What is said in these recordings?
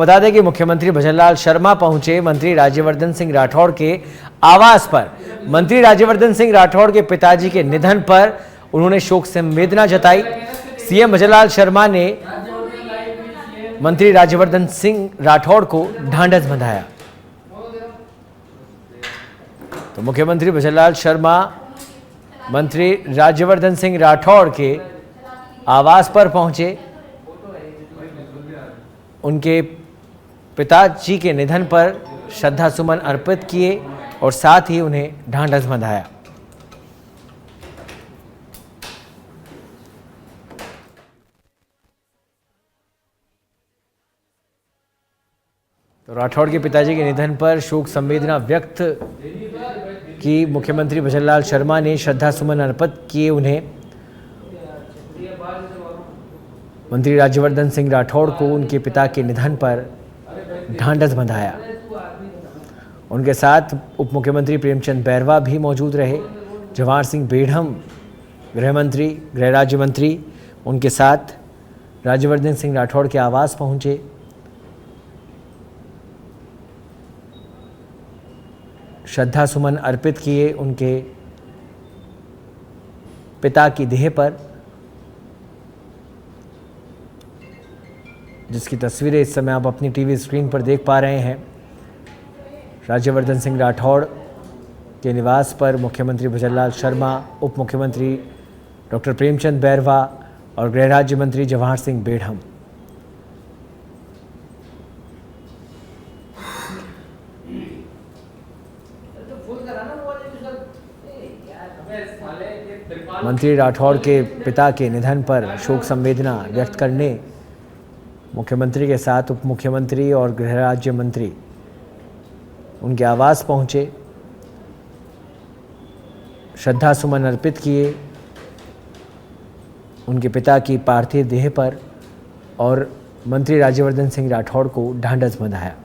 बता दें कि मुख्यमंत्री भजनलाल शर्मा पहुंचे मंत्री राज्यवर्धन सिंह राठौड़ के आवास पर। मंत्री राज्यवर्धन सिंह राठौड़ के पिताजी के निधन पर उन्होंने शोक संवेदना जताई। सीएम भजनलाल शर्मा ने मंत्री राज्यवर्धन सिंह राठौड़ को ढांढस बंधाया। तो मुख्यमंत्री भजनलाल शर्मा मंत्री राज्यवर्धन सिंह राठौड़ के आवास पर पहुंचे। उनके पिताजी के निधन पर श्रद्धा सुमन अर्पित किए और साथ ही उन्हें ढांढस बंधाया। तो राठौड़ के पिताजी के निधन पर शोक संवेदना व्यक्त की मुख्यमंत्री भजनलाल शर्मा ने श्रद्धा सुमन अर्पित किए उन्हें। मंत्री राज्यवर्धन सिंह राठौड़ को उनके पिता के निधन पर ढांढस बंधाया। उनके साथ उप मुख्यमंत्री प्रेमचंद बैरवा भी मौजूद रहे। जवाहर सिंह बेढ़म गृह मंत्री, गृह राज्य मंत्री, उनके साथ राज्यवर्धन सिंह राठौड़ के आवास पहुंचे। श्रद्धा सुमन अर्पित किए उनके पिता की देह पर, जिसकी तस्वीरें इस समय आप अपनी टीवी स्क्रीन पर देख पा रहे हैं। राज्यवर्धन सिंह राठौड़ के निवास पर मुख्यमंत्री भजनलाल शर्मा, उप मुख्यमंत्री डॉक्टर प्रेमचंद बैरवा और गृह राज्य मंत्री जवाहर सिंह बेढ़म। मंत्री राठौड़ के पिता के निधन पर शोक संवेदना व्यक्त करने मुख्यमंत्री के साथ उप मुख्यमंत्री और गृह राज्य मंत्री उनके आवास पहुंचे। श्रद्धा सुमन अर्पित किए उनके पिता की पार्थिव देह पर और मंत्री राज्यवर्धन सिंह राठौड़ को ढांढस बंधाया।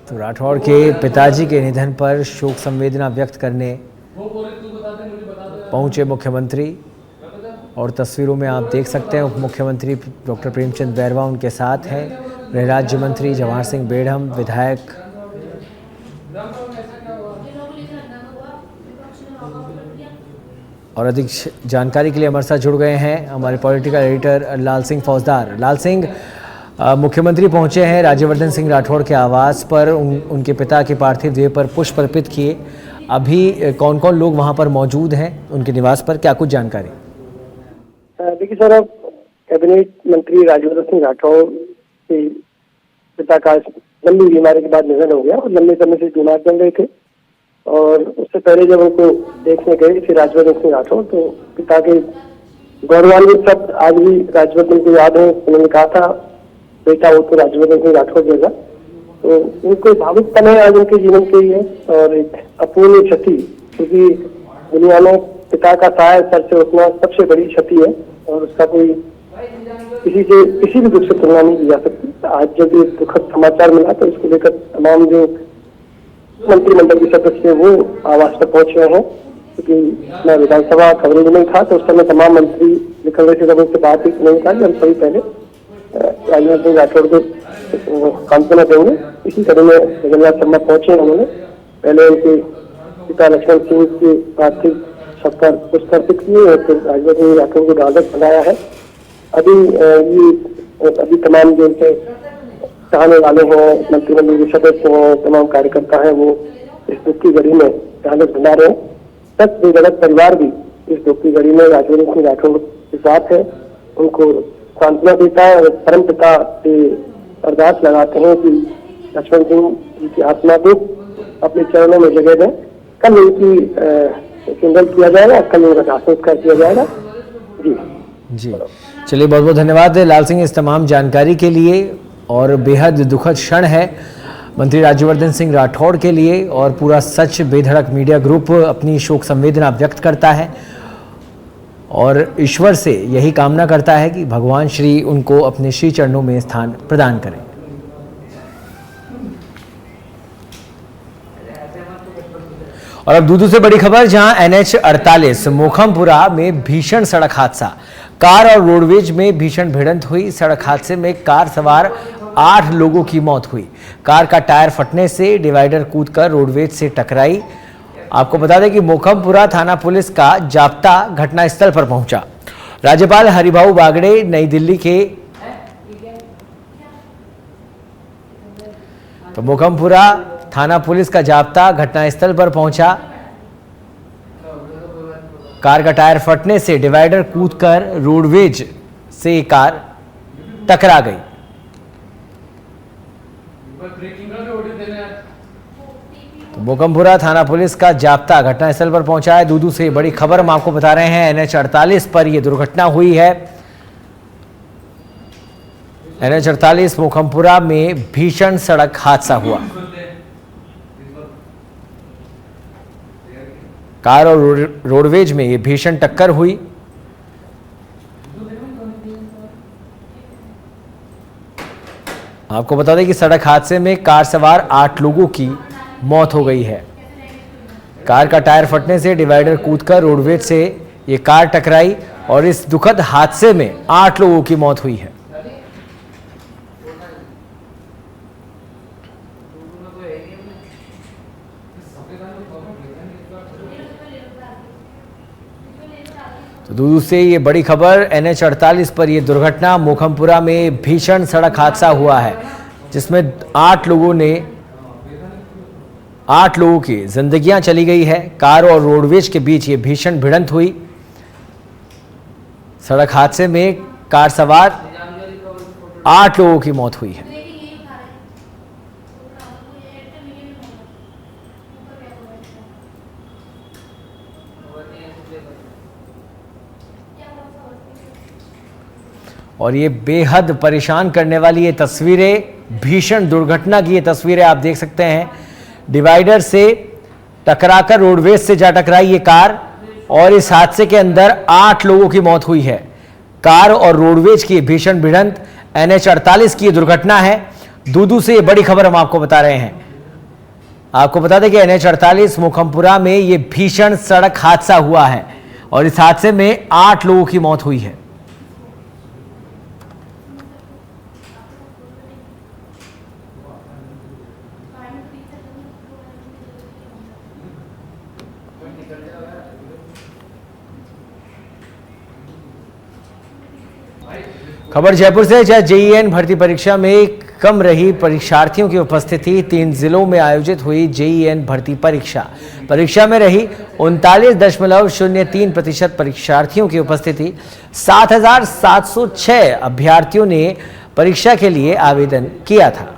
तो राठौड़ के पिताजी के निधन पर शोक संवेदना व्यक्त करने पहुंचे मुख्यमंत्री और तस्वीरों में आप देख सकते हैं उप मुख्यमंत्री डॉक्टर प्रेमचंद बैरवा उनके साथ हैं। गृह राज्य मंत्री जवाहर सिंह बेढ़म, विधायक और अधिक जानकारी के लिए हमारे साथ जुड़ गए हैं हमारे पॉलिटिकल एडिटर लाल सिंह फौजदार। लाल सिंह, मुख्यमंत्री पहुंचे हैं राज्यवर्धन सिंह राठौड़ के आवास पर, उनके पिता के पार्थिव देह पर पुष्प अर्पित किए। अभी कौन कौन लोग वहां पर मौजूद हैं उनके निवास पर, क्या कुछ जानकारी? देखिए सर, अब कैबिनेट मंत्री राज्यवर्धन सिंह राठौड़ के पिता का लंबी बीमारी के बाद निधन हो गया और लंबे समय से बीमार चल रहे थे और उससे पहले जब उनको देखने गए थे राज्यवर्धन सिंह राठौड़ तो पिता के गौरवान्वित शब्द आज भी राज्यवर्धन को याद है। उन्होंने कहा था बेटा वो तो राज्यवर्धन सिंह राठौड़ जैसा, तो उनको भावुक पल है आज उनके जीवन के लिए और एक अपूर्णीय क्षति, क्योंकि दुनिया में पिता का साया सर से उठना सबसे बड़ी क्षति है और उसका कोई किसी भी दुख से तुलना नहीं की जा सकती। आज जब ये दुखद समाचार मिला तो इसको लेकर तमाम जो मंत्रिमंडल के सदस्य वो आवास पर पहुंच रहे हैं, क्योंकि मैं विधानसभा कवरेज में था तो उस समय तमाम मंत्री निकल रहे थे, तब उनसे बात ही नहीं था कि हम सभी पहले राज्यवर्धन सिंह राठौड़ को सांत्वना देंगे। इसी तरह में भजनलाल शर्मा पहुंचे। उन्होंने पहले उनके पिता लक्ष्मण सिंह के पार्थिव शव पर पुष्प अर्पित किए और फिर राज्यवर्धन सिंह राठौड़ को ढांढस बंधाया है। अभी तमाम जो उनके चाहने वाले हैं, मंत्रिमंडल के सदस्य हैं, तमाम कार्यकर्ता हैं, वो इस दुख की घड़ी में ढांढस बंधा रहे हैं। तक बेगलत परिवार भी इस दुख की घड़ी में राज्यवर्धन सिंह राठौड़ के साथ है, उनको सांत्वना देता है और परम पिता से अरदास लगाते हैं कि लक्ष्मण सिंह जी की आत्मा को अपने चरणों में जगह दें। कल उनकी सिंगल किया जाएगा, कल उनका दाह संस्कार किया जाएगा। जी चलिए, बहुत बहुत धन्यवाद लाल सिंह इस तमाम जानकारी के लिए। और बेहद दुखद क्षण है मंत्री राज्यवर्धन सिंह राठौड़ के लिए और पूरा सच बेधड़क मीडिया ग्रुप अपनी शोक संवेदना व्यक्त करता है और ईश्वर से यही कामना करता है कि भगवान श्री उनको अपने श्री चरणों में स्थान प्रदान करें। और अब दूदू से बड़ी खबर, जहां NH 48 मोखमपुरा में भीषण सड़क हादसा, कार और रोडवेज में भीषण भिड़ंत हुई। सड़क हादसे में कार सवार 8 लोगों की मौत हुई। कार का टायर फटने से डिवाइडर कूदकर रोडवेज से टकराई। आपको बता दें कि मोखमपुरा थाना पुलिस का जाप्ता घटनास्थल पर पहुंचा। राज्यपाल हरिभाऊ बागड़े नई दिल्ली के तो मोखमपुरा थाना पुलिस का जाप्ता घटनास्थल पर पहुंचा। कार का टायर फटने से डिवाइडर कूदकर रोडवेज से कार टकरा गई। तो मोखमपुरा थाना पुलिस का जाप्ता घटनास्थल पर पहुंचा है। दूदू से बड़ी खबर हम आपको बता रहे हैं। NH 48 पर यह दुर्घटना हुई है। NH 48 मोखमपुरा में भीषण सड़क हादसा हुआ। कार और रोडवेज में ये भीषण टक्कर हुई। आपको बता दें कि सड़क हादसे में कार सवार 8 लोगों की मौत हो गई है। कार का टायर फटने से डिवाइडर कूदकर रोडवेज से ये कार टकराई और इस दुखद हादसे में 8 लोगों की मौत हुई है। तो दूदू से ये बड़ी खबर, NH 48 पर यह दुर्घटना, मोखमपुरा में भीषण सड़क हादसा हुआ है जिसमें 8 लोगों की जिंदगियां चली गई है। कार और रोडवेज के बीच ये भीषण भिड़ंत हुई। सड़क हादसे में कार सवार 8 लोगों की मौत हुई है। और ये बेहद परेशान करने वाली ये तस्वीरें, भीषण दुर्घटना की ये तस्वीरें आप देख सकते हैं। डिवाइडर से टकराकर रोडवेज से जा टकराई ये कार और इस हादसे के अंदर 8 लोगों की मौत हुई है। कार और रोडवेज की भीषण भिड़ंत, NH 48 की ये दुर्घटना है। दूदू से ये बड़ी खबर हम आपको बता रहे हैं। आपको बता दें कि NH 48 मोखमपुरा में ये भीषण सड़क हादसा हुआ है और इस हादसे में 8 लोगों की मौत हुई है। खबर जयपुर से, जहां JEN भर्ती परीक्षा में कम रही परीक्षार्थियों की उपस्थिति। 3 जिलों में आयोजित हुई JEN भर्ती परीक्षा में रही 39.03% परीक्षार्थियों की उपस्थिति। 7,706 अभ्यर्थियों ने परीक्षा के लिए आवेदन किया था।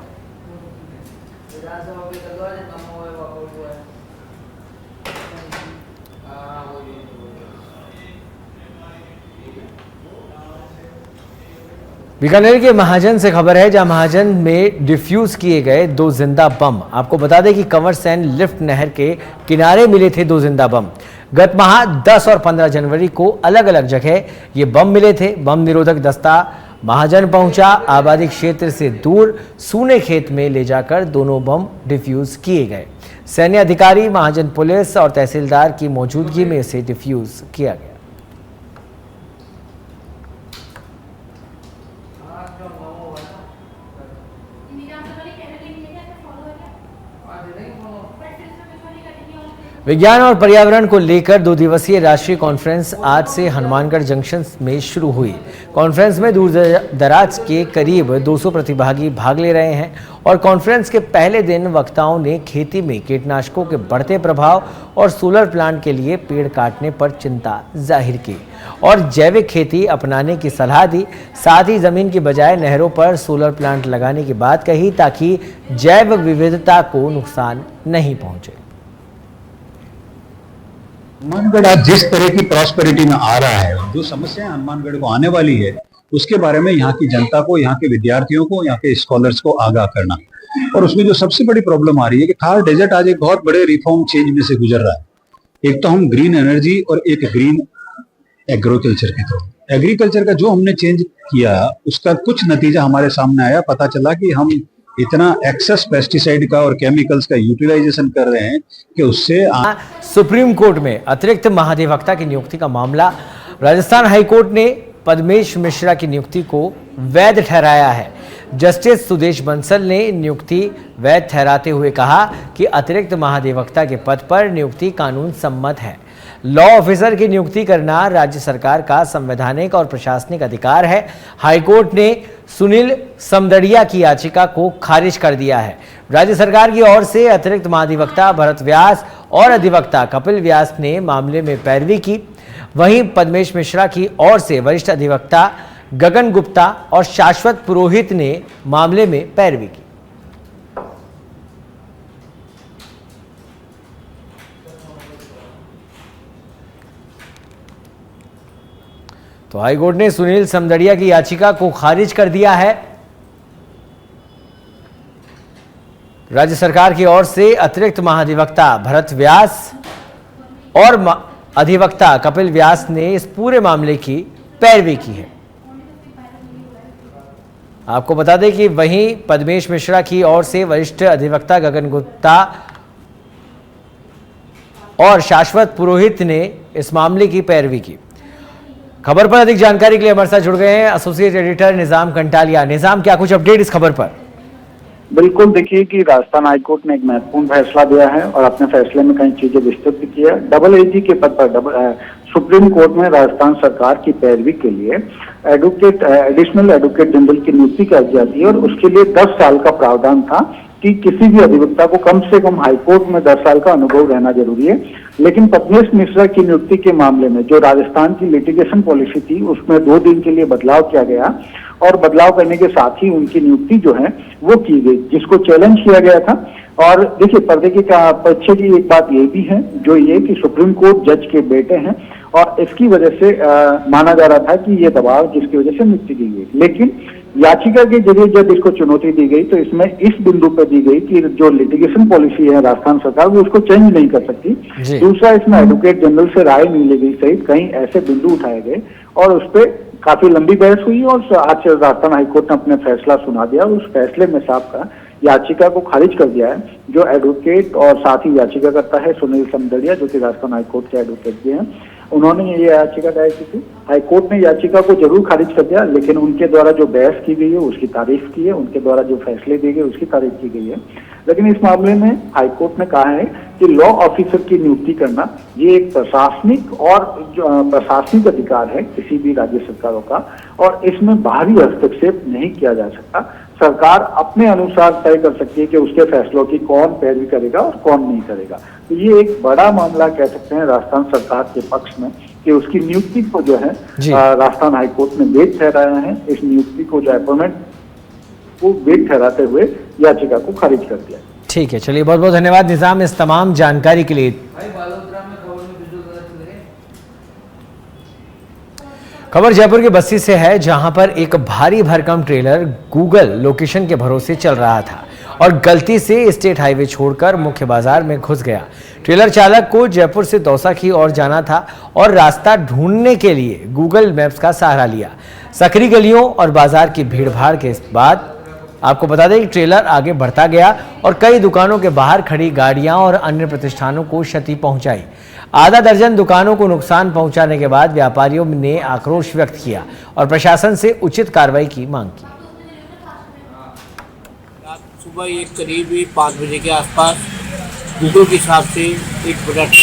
बीकानेर के महाजन से खबर है, जहां महाजन में डिफ्यूज किए गए 2 जिंदा बम। आपको बता दें कि कंवर सैन लिफ्ट नहर के किनारे मिले थे 2 जिंदा बम। गत माह 10 और 15 जनवरी को अलग अलग जगह ये बम मिले थे। बम निरोधक दस्ता महाजन पहुंचा। आबादी क्षेत्र से दूर सूने खेत में ले जाकर दोनों बम डिफ्यूज किए गए। सैन्य अधिकारी, महाजन पुलिस और तहसीलदार की मौजूदगी में इसे डिफ्यूज किया गया। विज्ञान और पर्यावरण को लेकर 2 दिवसीय राष्ट्रीय कॉन्फ्रेंस आज से हनुमानगढ़ जंक्शन में शुरू हुई। कॉन्फ्रेंस में दूर दराज के करीब 200 प्रतिभागी भाग ले रहे हैं और कॉन्फ्रेंस के पहले दिन वक्ताओं ने खेती में कीटनाशकों के बढ़ते प्रभाव और सोलर प्लांट के लिए पेड़ काटने पर चिंता जाहिर की और जैविक खेती अपनाने की सलाह दी। साथ ही जमीन की बजाय नहरों पर सोलर प्लांट लगाने की बात कही ताकि जैव विविधता को नुकसान नहीं पहुंचे। हनुमानगढ़ आज जिस तरह की प्रॉस्पेरिटी में आ रहा है, जो समस्याएं हनुमानगढ़ को आने वाली है उसके बारे में यहाँ की जनता को, यहाँ के विद्यार्थियों को, यहाँ के स्कॉलर्स को आगाह करना। और उसमें जो सबसे बड़ी प्रॉब्लम आ रही है कि थार डेजर्ट आज एक बहुत बड़े रिफॉर्म चेंज में से गुजर रहा है। एक तो हम ग्रीन एनर्जी और एक ग्रीन एग्रीकल्चर के थ्रू, एग्रीकल्चर का जो हमने चेंज किया उसका कुछ नतीजा हमारे सामने आया। पता चला कि हम इतना एक्सेस पेस्टिसाइड का और केमिकल्स का यूटिलाइजेशन कर रहे हैं कि उससे सुप्रीम कोर्ट में अतिरिक्त महाधिवक्ता की नियुक्ति का मामला, राजस्थान हाईकोर्ट ने पद्मेश मिश्रा की नियुक्ति को वैध ठहराया है। जस्टिस सुदेश बंसल ने नियुक्ति वैध ठहराते हुए कहा कि अतिरिक्त महाधिवक्ता के पद पर नियुक्ति कानून सम्मत है। लॉ ऑफिसर की नियुक्ति करना राज्य सरकार का संवैधानिक और प्रशासनिक अधिकार है। हाईकोर्ट ने सुनील समदड़िया की याचिका को खारिज कर दिया है। राज्य सरकार की ओर से अतिरिक्त महाधिवक्ता भरत व्यास और अधिवक्ता कपिल व्यास ने मामले में पैरवी की। वहीं पद्मेश मिश्रा की ओर से वरिष्ठ अधिवक्ता गगन गुप्ता और शाश्वत पुरोहित ने मामले में पैरवी की। तो हाईकोर्ट ने सुनील समदड़िया की याचिका को खारिज कर दिया है। राज्य सरकार की ओर से अतिरिक्त महाधिवक्ता भरत व्यास और अधिवक्ता कपिल व्यास ने इस पूरे मामले की पैरवी की है। आपको बता दें कि वहीं पद्मेश मिश्रा की ओर से वरिष्ठ अधिवक्ता गगन गुप्ता और शाश्वत पुरोहित ने इस मामले की पैरवी की। खबर पर अधिक जानकारी के लिए हमारे साथ जुड़ गए हैं एसोसिएट एडिटर निजाम कंटालिया। निजाम, क्या कुछ अपडेट इस खबर पर? बिल्कुल, देखिए कि राजस्थान हाईकोर्ट ने एक महत्वपूर्ण फैसला दिया है और अपने फैसले में कई चीजें विस्तृत भी किया। डबल एजी के पद पर सुप्रीम कोर्ट में राजस्थान सरकार की पैरवी के लिए एडिशनल एडवोकेट जनरल की नियुक्ति कर दिया थी और उसके लिए 10 साल का प्रावधान था कि किसी भी अधिवक्ता को कम से कम हाईकोर्ट में 10 साल का अनुभव रहना जरूरी है। लेकिन पद्मेश मिश्रा की नियुक्ति के मामले में जो राजस्थान की लिटिगेशन पॉलिसी थी उसमें 2 दिन के लिए बदलाव किया गया और बदलाव करने के साथ ही उनकी नियुक्ति जो है वो की गई, जिसको चैलेंज किया गया था। और देखिए, पर्दे के पीछे की एक बात ये भी है जो ये कि सुप्रीम कोर्ट जज के बेटे हैं और इसकी वजह से माना जा रहा था कि ये दबाव जिसकी वजह से नियुक्ति की गई। लेकिन याचिका के जरिए जब इसको चुनौती दी गई तो इसमें इस बिंदु पर दी गई कि जो लिटिगेशन पॉलिसी है राजस्थान सरकार वो उसको चेंज नहीं कर सकती। दूसरा, इसमें एडवोकेट जनरल से राय नहीं ली गई सहित कई ऐसे बिंदु उठाए गए और उस पर काफी लंबी बहस हुई और आज राजस्थान हाईकोर्ट ने अपने फैसला सुना दिया। उस फैसले में साफ का याचिका को खारिज कर दिया है। जो एडवोकेट और साथ ही याचिका करता है सुनील समदड़िया, जो कि राजस्थान हाईकोर्ट के एडवोकेट भी हैं, उन्होंने ये याचिका दायर की थी। हाईकोर्ट ने याचिका को जरूर खारिज कर दिया, लेकिन उनके द्वारा जो बहस की गई है उसकी तारीफ की है, उनके द्वारा जो फैसले दिए गए उसकी तारीफ की गई है। लेकिन इस मामले में हाईकोर्ट ने कहा है कि लॉ ऑफिसर की नियुक्ति करना ये एक प्रशासनिक अधिकार है किसी भी राज्य सरकारों का और इसमें बाहरी हस्तक्षेप नहीं किया जा सकता। सरकार अपने अनुसार तय कर सकती है कि उसके फैसलों की कौन पैरवी करेगा और कौन नहीं करेगा। तो ये एक बड़ा मामला कह सकते हैं राजस्थान सरकार के पक्ष में कि उसकी नियुक्ति को जो है राजस्थान हाईकोर्ट ने वैध ठहराया है। इस नियुक्ति को जो अपॉइंटमेंट को वैध ठहराते हुए याचिका को खारिज कर दिया। ठीक है, चलिए बहुत बहुत धन्यवाद निजाम इस तमाम जानकारी के लिए। खबर जयपुर के बस्ती से है, जहां पर एक भारी भरकम ट्रेलर गूगल लोकेशन के भरोसे चल रहा था और गलती से स्टेट हाईवे छोड़कर मुख्य बाजार में घुस गया। ट्रेलर चालक को जयपुर से दौसा की ओर जाना था और रास्ता ढूंढने के लिए गूगल मैप्स का सहारा लिया। सकरी गलियों और बाजार की भीड़भाड़ के बाद आपको बता दें कि ट्रेलर आगे बढ़ता गया और कई दुकानों के बाहर खड़ी गाड़ियां और अन्य प्रतिष्ठानों को क्षति पहुंचाई। आधा दर्जन दुकानों को नुकसान पहुंचाने के बाद व्यापारियों ने आक्रोश व्यक्त किया और प्रशासन से उचित कार्रवाई की मांग की। सुबह एक करीब 5 बजे के आसपास गूगल के हिसाब से एक बड़ा ट्रक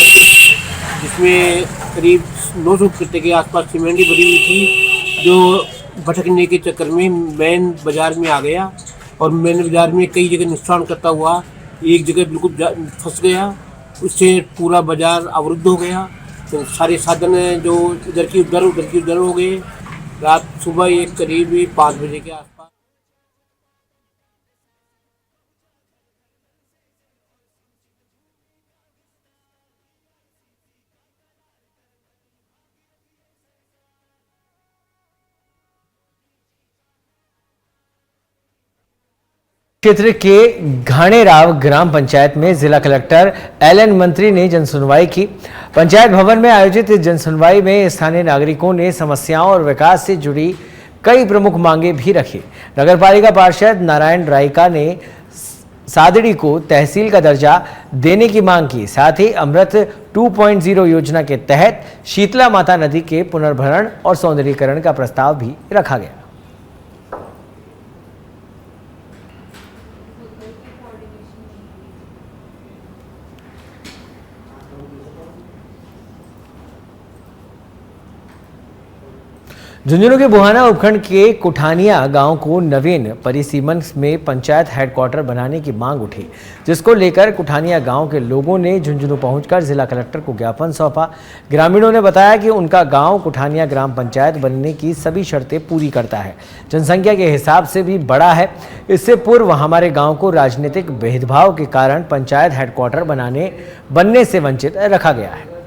जिसमें करीब 900 कट्टे के आसपास सीमेंट भरी हुई थी, जो भटकने के चक्कर में मेन बाजार में आ गया और मेन बाजार में कई जगह नुकसान करता हुआ एक जगह बिल्कुल फंस गया। उससे पूरा बाजार अवरुद्ध हो गया, तो सारे साधन जो इधर की उधर हो गए। रात सुबह एक करीब 5 बजे के आसपास क्षेत्र के घाणेराव ग्राम पंचायत में जिला कलेक्टर एलएन मंत्री ने जनसुनवाई की। पंचायत भवन में आयोजित जनसुनवाई में स्थानीय नागरिकों ने समस्याओं और विकास से जुड़ी कई प्रमुख मांगे भी रखी। नगरपालिका पार्षद नारायण रायका ने सादड़ी को तहसील का दर्जा देने की मांग की। साथ ही अमृत 2.0 योजना के तहत शीतला माता नदी के पुनर्भरण और सौंदर्यीकरण का प्रस्ताव भी रखा गया। झुंझुनू के बुहाना उपखंड के कुठानिया गांव को नवीन परिसीमन में पंचायत हेडक्वार्टर बनाने की मांग उठी, जिसको लेकर कुठानिया गांव के लोगों ने झुंझुनू पहुंचकर जिला कलेक्टर को ज्ञापन सौंपा। ग्रामीणों ने बताया कि उनका गांव कुठानिया ग्राम पंचायत बनने की सभी शर्तें पूरी करता है, जनसंख्या के हिसाब से भी बड़ा है। इससे पूर्व हमारे गाँव को राजनीतिक भेदभाव के कारण पंचायत हेडक्वार्टर बनने से वंचित रखा गया है।